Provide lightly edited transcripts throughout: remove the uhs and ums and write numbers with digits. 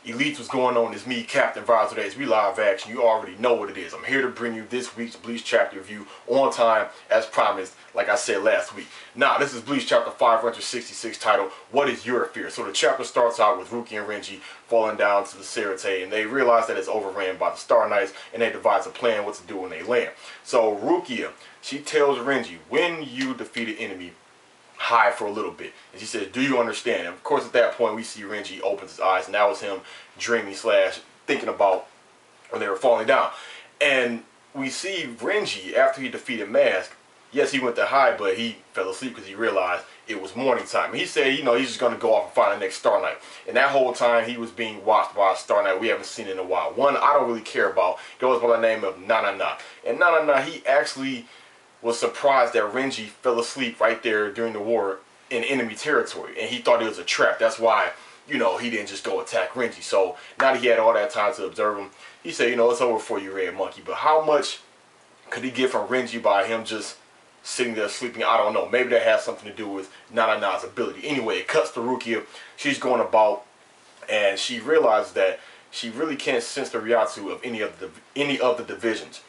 Elite, what's going on? It's me, Captain Visor Days. We live action. You already know what it is. I'm here to bring you this week's Bleach chapter review on time, as promised, like I said last week. Now, this is Bleach chapter 566, titled, What is Your Fear? So the chapter starts out with Rukia and Renji falling down to the Serite, and they realize that it's overran by the Star Knights, and they devise a plan what to do when they land. So Rukia, she tells Renji, when you defeat an enemy, hide for a little bit. And she says, do you understand? And of course, at that point, we see Renji opens his eyes, and that was him dreaming / thinking about when they were falling down. And we see Renji, after he defeated Mask, yes, he went to hide, but he fell asleep because he realized it was morning time. And he said, you know, he's just going to go off and find the next Star Knight. And that whole time, he was being watched by a Star Knight we haven't seen in a while. One I don't really care about, goes by the name of Na. And Na, he actually was surprised that Renji fell asleep right there during the war in enemy territory, and he thought it was a trap. That's why, you know, he didn't just go attack Renji. So now that he had all that time to observe him, he said, you know, it's over for you, Red Monkey. But how much could he get from Renji by him just sitting there sleeping? I don't know. Maybe that has something to do with Nana's ability. Anyway, it cuts to Rukia. She's going about, and she realizes that she really can't sense the Ryatsu of any of the divisions.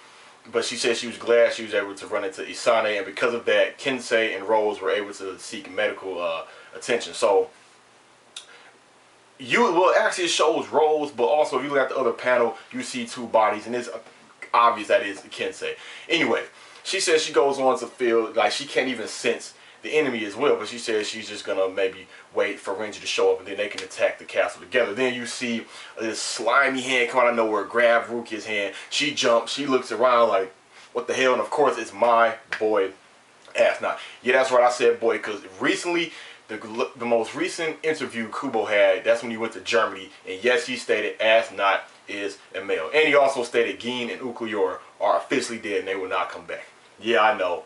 But she said she was glad she was able to run into Isane, and because of that, Kensei and Rose were able to seek medical attention. So, actually it shows Rose, but also if you look at the other panel, you see two bodies, and it's obvious that is Kensei. Anyway, she says she goes on to feel like she can't even sense the enemy as well, but she says she's just gonna maybe wait for Renji to show up, and then they can attack the castle together. Then you see this slimy hand come out of nowhere, grab Rukia's hand. She jumps, she looks around like, what the hell? And of course, it's my boy, Asnot. Yeah, that's right, I said boy, because recently, the most recent interview Kubo had, that's when he went to Germany, and yes, he stated Asnot is a male. And he also stated Gin and Ukuyor are officially dead, and they will not come back. Yeah, I know.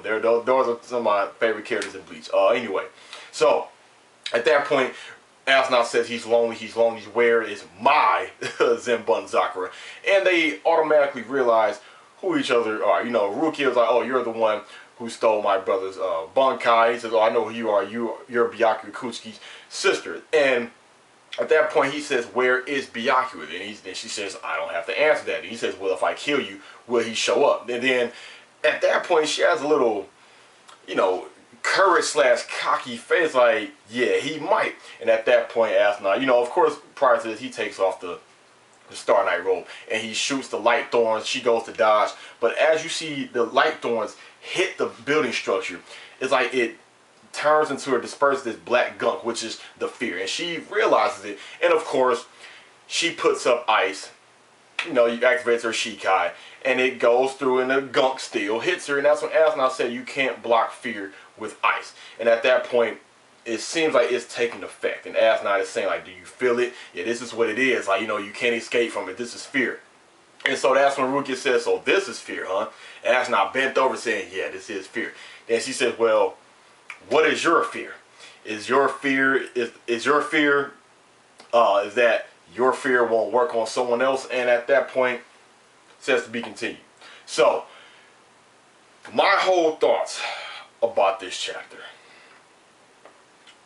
Those are some of my favorite characters in Bleach. Anyway, so at that point, Asnot says he's lonely. Where is my Zenbun Sakura? And they automatically realize who each other are. You know, Rukia is like, oh, you're the one who stole my brother's Bunkai. He says, oh, I know who you are. You're Byakuya Kuchi's sister. And at that point, he says, where is Byakuya? And she says, I don't have to answer that. And he says, well, if I kill you, will he show up? And then at that point, she has a little, you know, courage / cocky face, like, yeah, he might. And at that point, Asnot, you know, of course, prior to this, he takes off the Star Knight robe, and he shoots the light thorns. She goes to dodge. But as you see the light thorns hit the building structure, it's like it turns into or disperses this black gunk, which is the fear. And she realizes it. And of course, she puts up ice. You know, you activate her Shikai, and it goes through, and the gunk still hits her. And that's when Asnot said you can't block fear with ice. And at that point, it seems like it's taking effect. And Asnot is saying, like, do you feel it? Yeah, this is what it is. Like, you know, you can't escape from it. This is fear. And so that's when Rukia says, so this is fear, huh? And Asnot bent over saying, yeah, this is fear. Then she says, well, what is your fear? Is your fear that your fear won't work on someone else? And at that point, says to be continued. So, my whole thoughts about this chapter.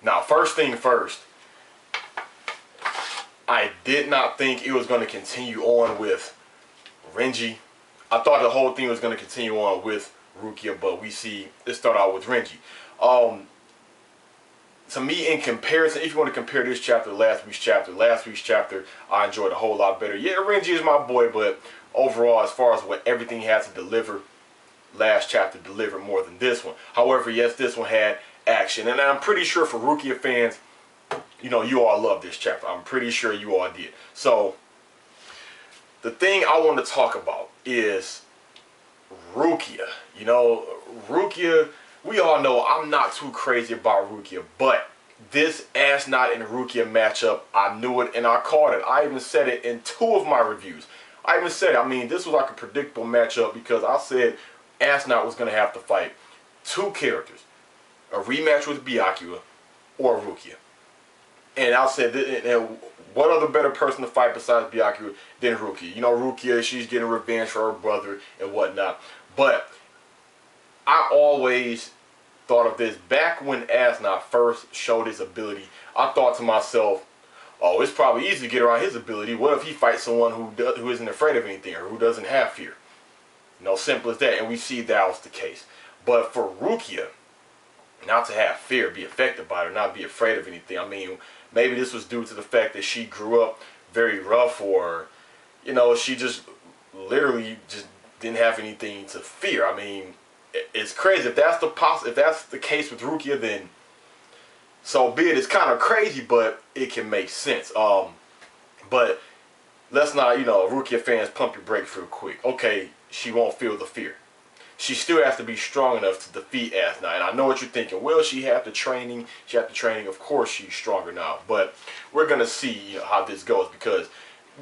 Now, first thing first, I did not think it was going to continue on with Renji. I thought the whole thing was going to continue on with Rukia, but we see it start out with Renji. To me, in comparison, if you want to compare this chapter to last week's chapter, I enjoyed a whole lot better. Yeah, Renji is my boy, but overall, as far as what everything he had to deliver, last chapter delivered more than this one. However, yes, this one had action, and I'm pretty sure for Rukia fans, you know, you all love this chapter. I'm pretty sure you all did. So, the thing I want to talk about is Rukia. You know, Rukia, we all know I'm not too crazy about Rukia, but this Asnot and Rukia matchup, I knew it and I called it. I even said it in 2 of my reviews. I even said, I mean, this was like a predictable matchup because I said Asnot was going to have to fight 2 characters. A rematch with Byakuya or Rukia. And I said, and what other better person to fight besides Byakuya than Rukia? You know, Rukia, she's getting revenge for her brother and whatnot. But I always thought of this back when Asnot first showed his ability. I thought to myself, oh, it's probably easy to get around his ability. What if he fights someone who isn't afraid of anything or who doesn't have fear? You know, simple as that. And we see that was the case. But for Rukia, not to have fear, be affected by it, or not be afraid of anything. I mean, maybe this was due to the fact that she grew up very rough, or, you know, she just literally just didn't have anything to fear. I mean, it's crazy. If that's the case with Rukia, then so be it. It's kind of crazy, but it can make sense. But let's not, you know, Rukia fans, pump your brakes real quick. Okay, she won't feel the fear. She still has to be strong enough to defeat Asna. And I know what you're thinking. Well, she had the training. She had the training. Of course, she's stronger now. But we're gonna see, you know, how this goes, because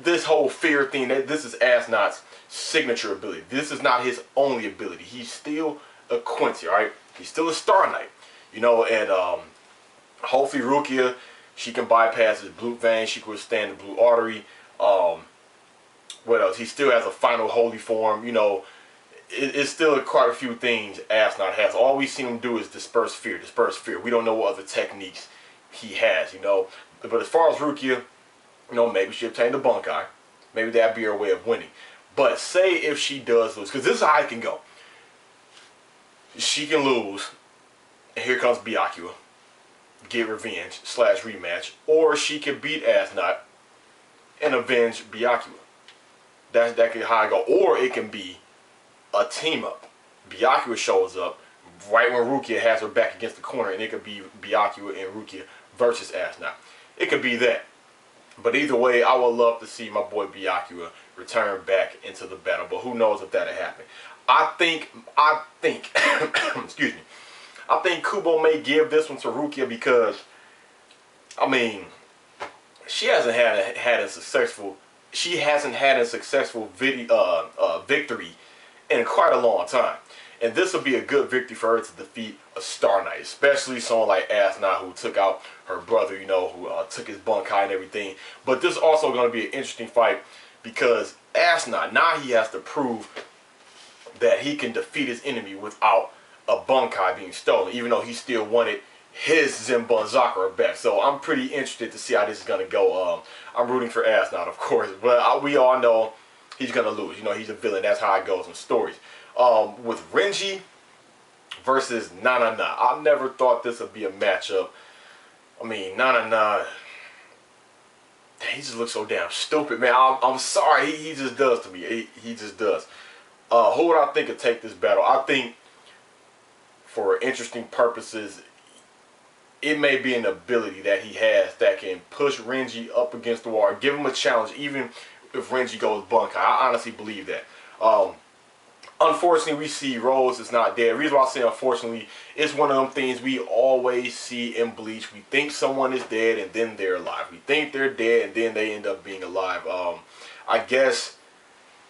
this whole fear thing, this is Asnat's signature ability. This is not his only ability. He's still a Quincy, all right? He's still a Star Knight, you know. And hopefully Rukia, she can bypass his blue vein. She can withstand the blue artery. What else? He still has a final holy form, you know. It's still quite a few things Asnat has. All we've seen him do is disperse fear, disperse fear. We don't know what other techniques he has, you know. But as far as Rukia, you know, maybe she obtained a Bunkai. Maybe that'd be her way of winning. But say if she does lose, because this is how it can go. She can lose, and here comes Byakuya. Get revenge / rematch. Or she can beat Asnat and avenge Byakuya. That can how it go. Or it can be a team up. Byakuya shows up right when Rukia has her back against the corner, and it could be Byakuya and Rukia versus Asnat. It could be that. But either way, I would love to see my boy Byakuya return back into the battle. But who knows if that'll happen. I think, excuse me, I think Kubo may give this one to Rukia because, I mean, she hasn't had a successful victory in quite a long time. And this will be a good victory for her to defeat a Star Knight, especially someone like Asna, who took out her brother, you know, who took his Bunkai and everything. But this is also going to be an interesting fight because Asna, now he has to prove that he can defeat his enemy without a Bunkai being stolen, even though he still wanted his Zenbun Zakura back. So I'm pretty interested to see how this is going to go. I'm rooting for Asna, of course, but we all know he's going to lose. You know, he's a villain. That's how it goes in stories. With Renji versus Nana, I never thought this would be a matchup. I mean, Nana, he just looks so damn stupid, man. I'm sorry. He just does to me. He just does. Who would I think would take this battle? I think for interesting purposes, it may be an ability that he has that can push Renji up against the wall, give him a challenge, even if Renji goes Bunkai. I honestly believe that. Unfortunately, we see Rose is not dead. The reason why I say unfortunately, it's one of them things we always see in Bleach. We think someone is dead and then they're alive. We think they're dead and then they end up being alive. I guess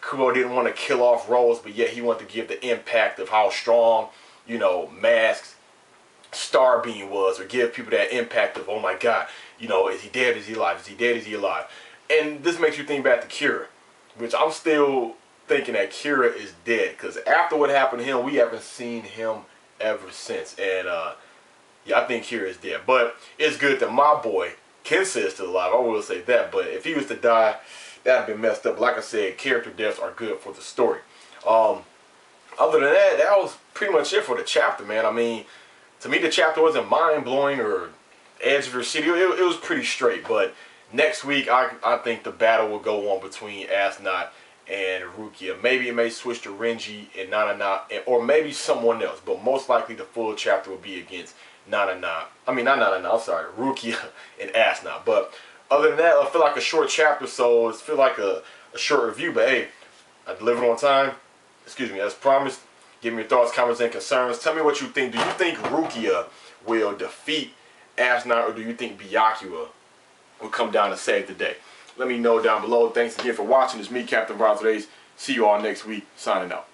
Kubo didn't want to kill off Rose, but yet he wanted to give the impact of how strong, you know, Mask's Starbeam was, or give people that impact of, oh my god, you know, is he dead, is he alive, is he dead, is he alive? And this makes you think back to Kira, which I'm still thinking that Kira is dead, because after what happened to him, we haven't seen him ever since. And yeah, I think Kira is dead. But it's good that my boy Kensei is still alive. I will say that. But if he was to die, that'd be messed up. Like I said, character deaths are good for the story. Other than that, that was pretty much it for the chapter, man. I mean, to me, the chapter wasn't mind-blowing or edge of your city. It was pretty straight. But next week, I think the battle will go on between Asnat and Rukia. Maybe it may switch to Renji and Nana, or maybe someone else. But most likely the full chapter will be against Rukia and Asnat. But other than that, I feel like a short chapter, so it feels like a short review. But hey, I delivered on time. Excuse me, as promised. Give me your thoughts, comments, and concerns. Tell me what you think. Do you think Rukia will defeat Asnat, or do you think Byakuya will come down and save the day? Let me know down below. Thanks again for watching. It's me, Captain Rob. See you all next week. Signing out.